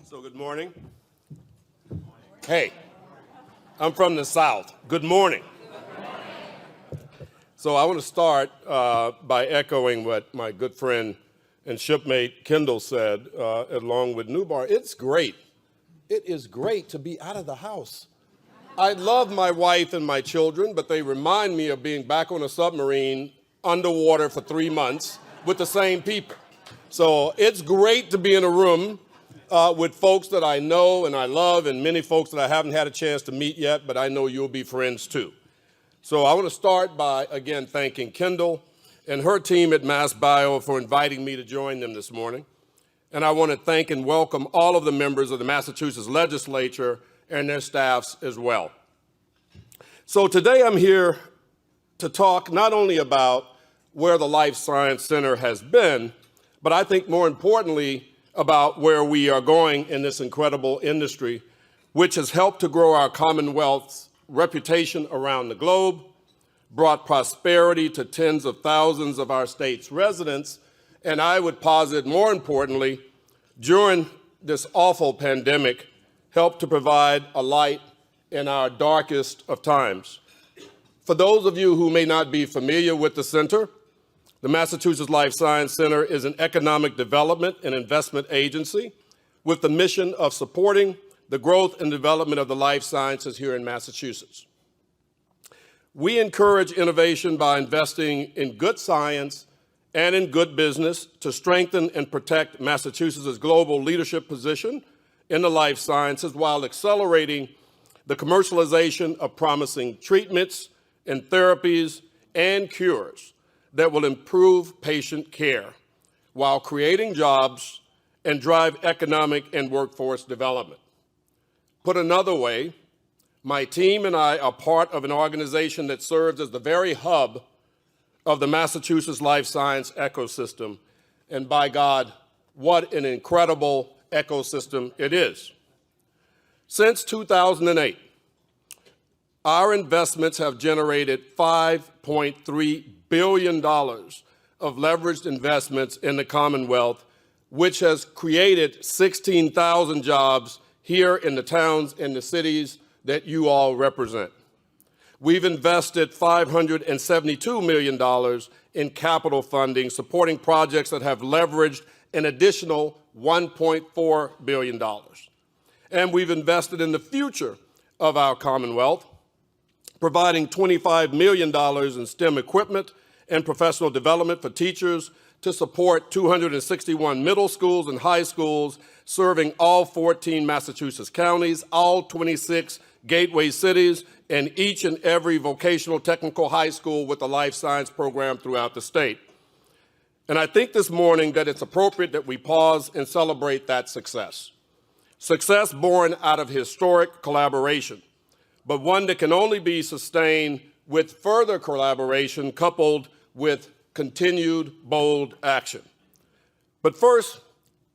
So good morning. Hey, I'm from the South. Good morning. So I want to start by echoing what my good friend and shipmate Kendall said, along with Newbar. It's great. It is great to be out of the house. I love my wife and my children, but they remind me of being back on a submarine underwater for 3 months with the same people. So it's great to be in a room with folks that I know and I love, and many folks that I haven't had a chance to meet yet, but I know you'll be friends too. So I want to start by, again, thanking Kendall and her team at MassBio for inviting me to join them this morning. And I want to thank and welcome all of the members of the Massachusetts legislature and their staffs as well. So today I'm here to talk not only about where the Life Science Center has been, but I think more importantly about where we are going in this incredible industry, which has helped to grow our Commonwealth's reputation around the globe, brought prosperity to tens of thousands of our state's residents, and I would posit more importantly, during this awful pandemic, helped to provide a light in our darkest of times. For those of you who may not be familiar with the center, the Massachusetts Life Science Center is an economic development and investment agency with the mission of supporting the growth and development of the life sciences here in Massachusetts. We encourage innovation by investing in good science and in good business to strengthen and protect Massachusetts' global leadership position in the life sciences while accelerating the commercialization of promising treatments and therapies and cures that will improve patient care while creating jobs and drive economic and workforce development. Put another way, my team and I are part of an organization that serves as the very hub of the Massachusetts life science ecosystem. And by God, what an incredible ecosystem it is. Since 2008, our investments have generated $5.3 billion of leveraged investments in the Commonwealth, which has created 16,000 jobs here in the towns and the cities that you all represent. We've invested $572 million in capital funding, supporting projects that have leveraged an additional $1.4 billion. And we've invested in the future of our Commonwealth, providing $25 million in STEM equipment and professional development for teachers to support 261 middle schools and high schools, serving all 14 Massachusetts counties, all 26 gateway cities, and each and every vocational technical high school with a life science program throughout the state. And I think this morning that it's appropriate that we pause and celebrate that success. Success born out of historic collaboration, but one that can only be sustained with further collaboration coupled with continued bold action. But first,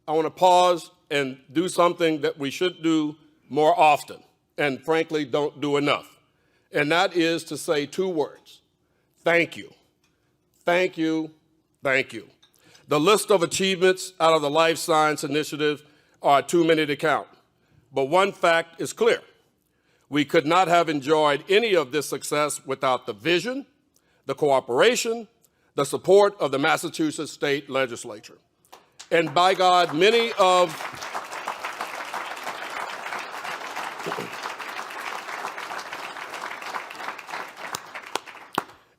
I want to pause and do something that we should do more often, and frankly don't do enough. And that is to say 2 words: thank you. Thank you, thank you. The list of achievements out of the Life Science Initiative are too many to count. But one fact is clear. We could not have enjoyed any of this success without the vision, the cooperation, the support of the Massachusetts State Legislature. And by God, many of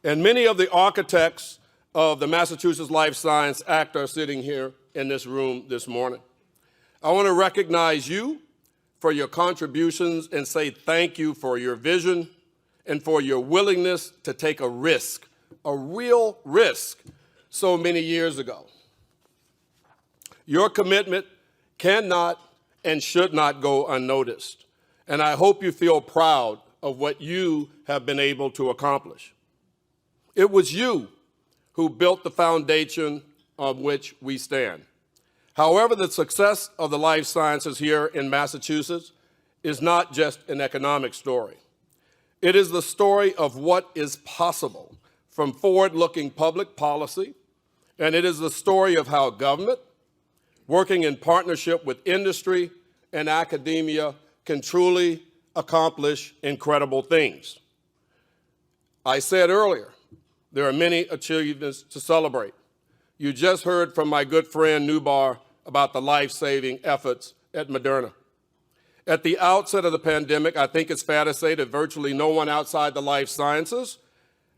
the architects of the Massachusetts Life Science Act are sitting here in this room this morning. I want to recognize you for your contributions and say thank you for your vision and for your willingness to take a risk, a real risk, so many years ago. Your commitment cannot and should not go unnoticed, and I hope you feel proud of what you have been able to accomplish. It was you who built the foundation on which we stand. However, the success of the life sciences here in Massachusetts is not just an economic story. It is the story of what is possible from forward-looking public policy, and it is the story of how government, working in partnership with industry and academia can truly accomplish incredible things. I said earlier, there are many achievements to celebrate. You just heard from my good friend Nubar about the life-saving efforts at Moderna. At the outset of the pandemic, I think it's fair to say that virtually no one outside the life sciences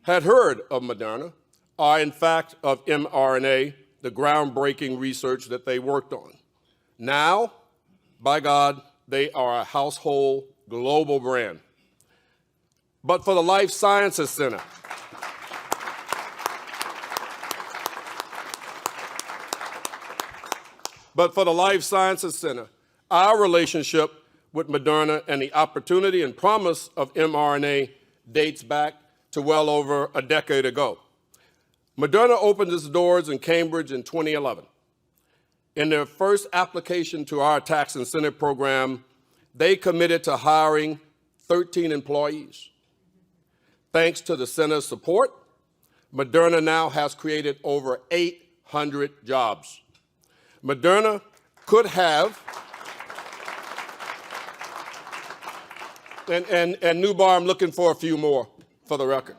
had heard of Moderna, or in fact of mRNA, the groundbreaking research that they worked on. Now, by God, they are a household global brand. But for the Life Sciences Center, our relationship with Moderna and the opportunity and promise of mRNA dates back to well over a decade ago. Moderna opened its doors in Cambridge in 2011. In their first application to our tax incentive program, they committed to hiring 13 employees. Thanks to the center's support, Moderna now has created over 800 jobs. Moderna could have, and Nubar, I'm looking for a few more for the record.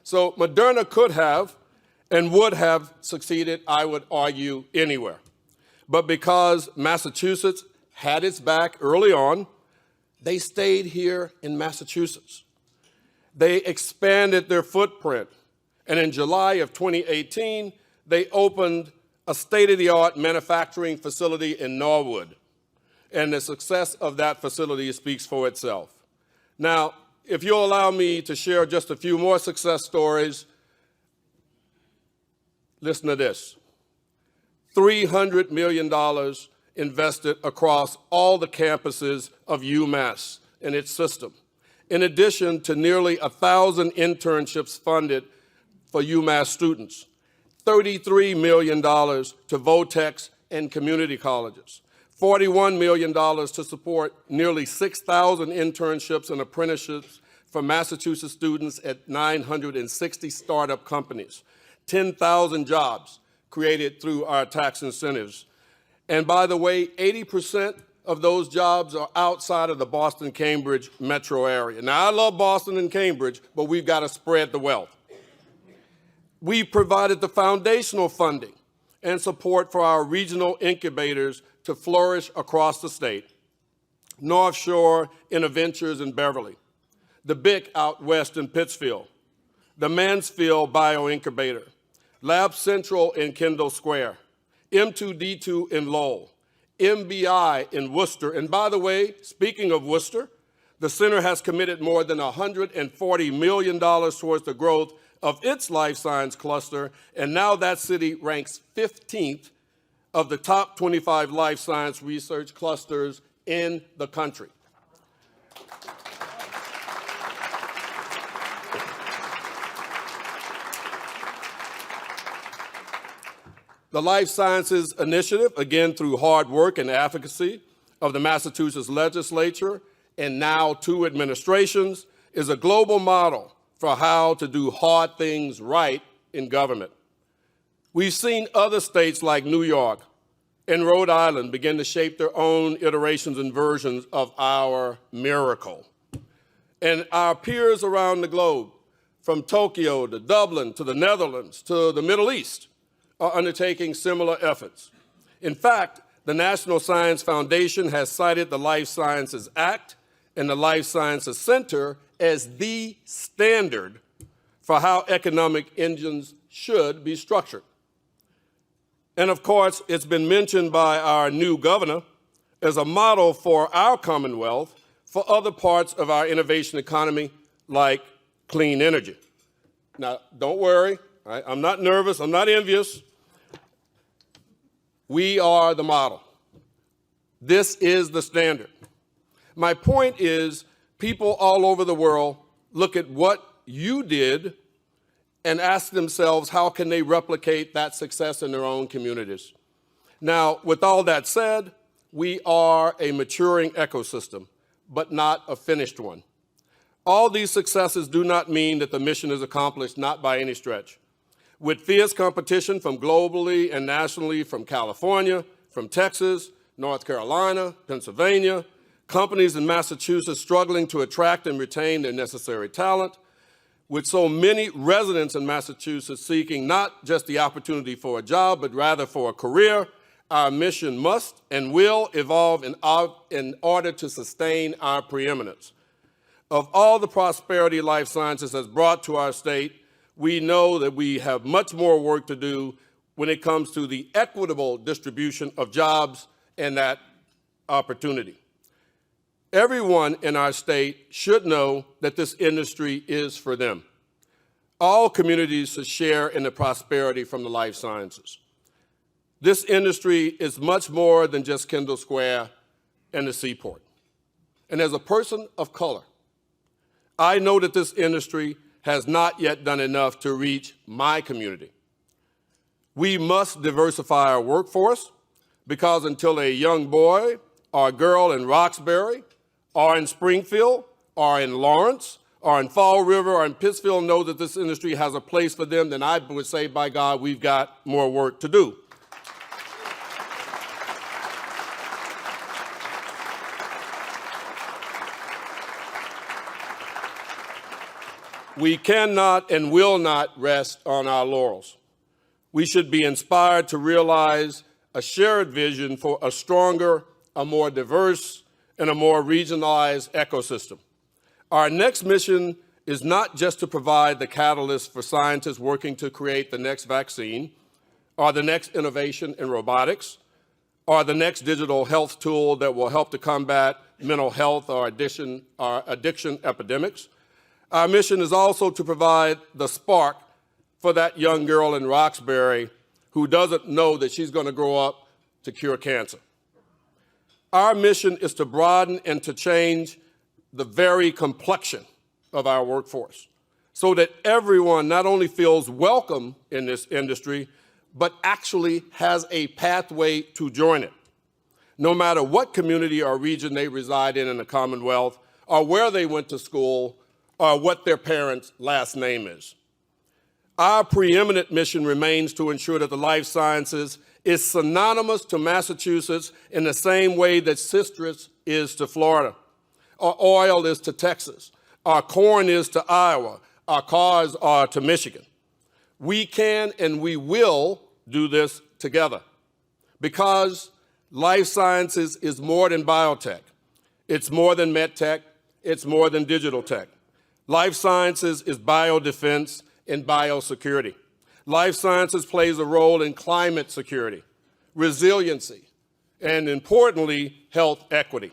So Moderna could have and would have succeeded, I would argue, anywhere. But because Massachusetts had its back early on, they stayed here in Massachusetts. They expanded their footprint, and in July of 2018, they opened a state-of-the-art manufacturing facility in Norwood, and the success of that facility speaks for itself. Now, if you'll allow me to share just a few more success stories, listen to this. $300 million invested across all the campuses of UMass and its system, in addition to nearly 1,000 internships funded for UMass students, $33 million to Votex and community colleges, $41 million to support nearly 6,000 internships and apprenticeships for Massachusetts students at 960 startup companies, 10,000 jobs created through our tax incentives. And by the way, 80% of those jobs are outside of the Boston-Cambridge metro area. Now, I love Boston and Cambridge, but we've got to spread the wealth. We provided the foundational funding and support for our regional incubators to flourish across the state. North Shore Interventures in Beverly, the BIC out west in Pittsfield, the Mansfield Bioincubator, Lab Central in Kendall Square, M2D2 in Lowell, MBI in Worcester. And by the way, speaking of Worcester, the center has committed more than $140 million towards the growth of its life science cluster, and now that city ranks 15th of the top 25 life science research clusters in the country. The Life Sciences Initiative, again through hard work and advocacy of the Massachusetts legislature and now 2 administrations, is a global model for how to do hard things right in government. We've seen other states like New York and Rhode Island begin to shape their own iterations and versions of our miracle. And our peers around the globe, from Tokyo to Dublin to the Netherlands to the Middle East, are undertaking similar efforts. In fact, the National Science Foundation has cited the Life Sciences Act and the Life Sciences Center as the standard for how economic engines should be structured. And of course, it's been mentioned by our new governor as a model for our Commonwealth for other parts of our innovation economy, like clean energy. Now, don't worry, I'm not nervous, I'm not envious. We are the model. This is the standard. My point is, people all over the world look at what you did and ask themselves, how can they replicate that success in their own communities? Now, with all that said, we are a maturing ecosystem, but not a finished one. All these successes do not mean that the mission is accomplished, not by any stretch. With fierce competition from globally and nationally, from California, from Texas, North Carolina, Pennsylvania, companies in Massachusetts struggling to attract and retain their necessary talent, with so many residents in Massachusetts seeking not just the opportunity for a job, but rather for a career, our mission must and will evolve in order to sustain our preeminence. Of all the prosperity life sciences has brought to our state, we know that we have much more work to do when it comes to the equitable distribution of jobs and that opportunity. Everyone in our state should know that this industry is for them. All communities should share in the prosperity from the life sciences. This industry is much more than just Kendall Square and the seaport. And as a person of color, I know that this industry has not yet done enough to reach my community. We must diversify our workforce because until a young boy or girl in Roxbury or in Springfield or in Lawrence or in Fall River or in Pittsfield know that this industry has a place for them, then I would say, by God, we've got more work to do. We cannot and will not rest on our laurels. We should be inspired to realize a shared vision for a stronger, a more diverse, and a more regionalized ecosystem. Our next mission is not just to provide the catalyst for scientists working to create the next vaccine, or the next innovation in robotics, or the next digital health tool that will help to combat mental health or addiction epidemics. Our mission is also to provide the spark for that young girl in Roxbury who doesn't know that she's going to grow up to cure cancer. Our mission is to broaden and to change the very complexion of our workforce so that everyone not only feels welcome in this industry, but actually has a pathway to join it, no matter what community or region they reside in the Commonwealth, or where they went to school, or what their parents' last name is. Our preeminent mission remains to ensure that the life sciences is synonymous to Massachusetts in the same way that citrus is to Florida, or oil is to Texas, or corn is to Iowa, or cars are to Michigan. We can and we will do this together because life sciences is more than biotech. It's more than medtech. It's more than digital tech. Life sciences is biodefense and biosecurity. Life sciences plays a role in climate security, resiliency, and importantly, health equity.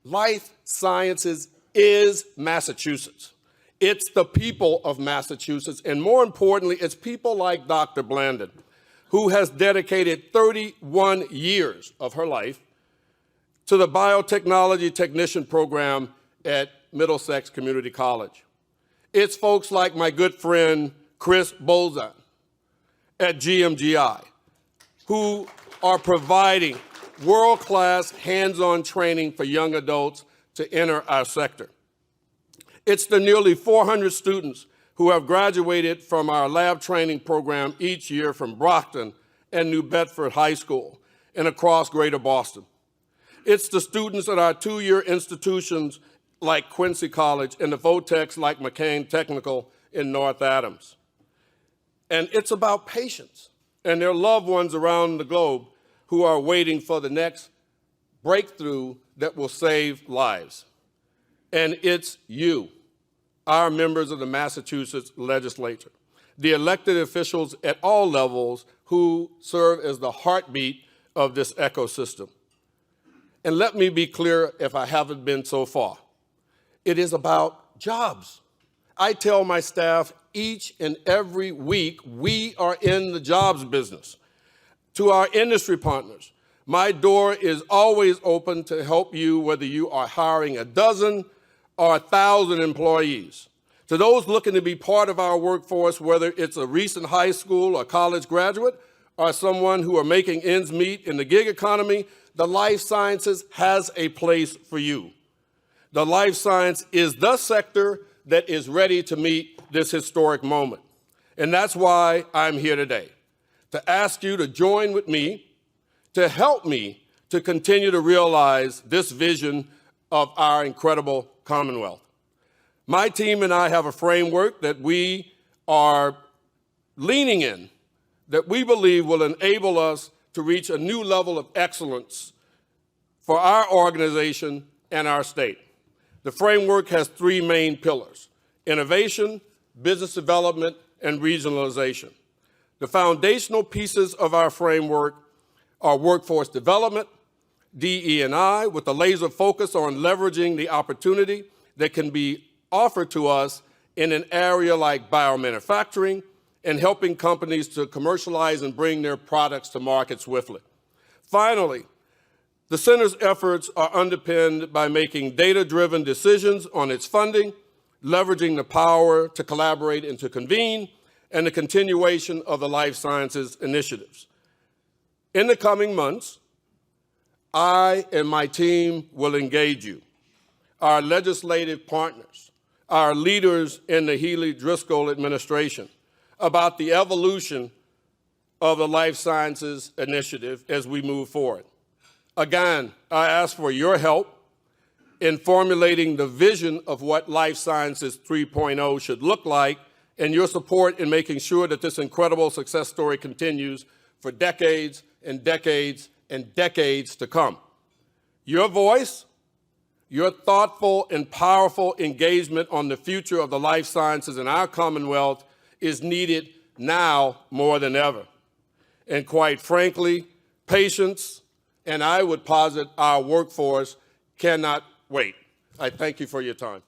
Life sciences is Massachusetts. It's the people of Massachusetts, and more importantly, it's people like Dr. Blandon, who has dedicated 31 years of her life to the biotechnology technician program at Middlesex Community College. It's folks like my good friend Chris Bolzan at GMGI who are providing world-class hands-on training for young adults to enter our sector. It's the nearly 400 students who have graduated from our lab training program each year from Brockton and New Bedford High School and across Greater Boston. It's the students at our two-year institutions like Quincy College and the Votex like McCain Technical in North Adams. And it's about patients and their loved ones around the globe who are waiting for the next breakthrough that will save lives. And it's you, our members of the Massachusetts legislature, the elected officials at all levels who serve as the heartbeat of this ecosystem. And let me be clear if I haven't been so far. It is about jobs. I tell my staff each and every week, we are in the jobs business. To our industry partners, my door is always open to help you, whether you are hiring a dozen or 1,000 employees. To those looking to be part of our workforce, whether it's a recent high school or college graduate or someone who are making ends meet in the gig economy, the life sciences has a place for you. The life science is the sector that is ready to meet this historic moment. And that's why I'm here today, to ask you to join with me to help me to continue to realize this vision of our incredible Commonwealth. My team and I have a framework that we are leaning in, that we believe will enable us to reach a new level of excellence for our organization and our state. The framework has three main pillars: innovation, business development, and regionalization. The foundational pieces of our framework are workforce development, DE&I, with a laser focus on leveraging the opportunity that can be offered to us in an area like biomanufacturing and helping companies to commercialize and bring their products to market swiftly. Finally, the center's efforts are underpinned by making data-driven decisions on its funding, leveraging the power to collaborate and to convene, and the continuation of the life sciences initiatives. In the coming months, I and my team will engage you, our legislative partners, our leaders in the Healey-Driscoll administration, about the evolution of the life sciences initiative as we move forward. Again, I ask for your help in formulating the vision of what Life Sciences 3.0 should look like, and your support in making sure that this incredible success story continues for decades and decades and decades to come. Your voice, your thoughtful and powerful engagement on the future of the life sciences in our Commonwealth is needed now more than ever. And quite frankly, patience, and I would posit our workforce, cannot wait. I thank you for your time.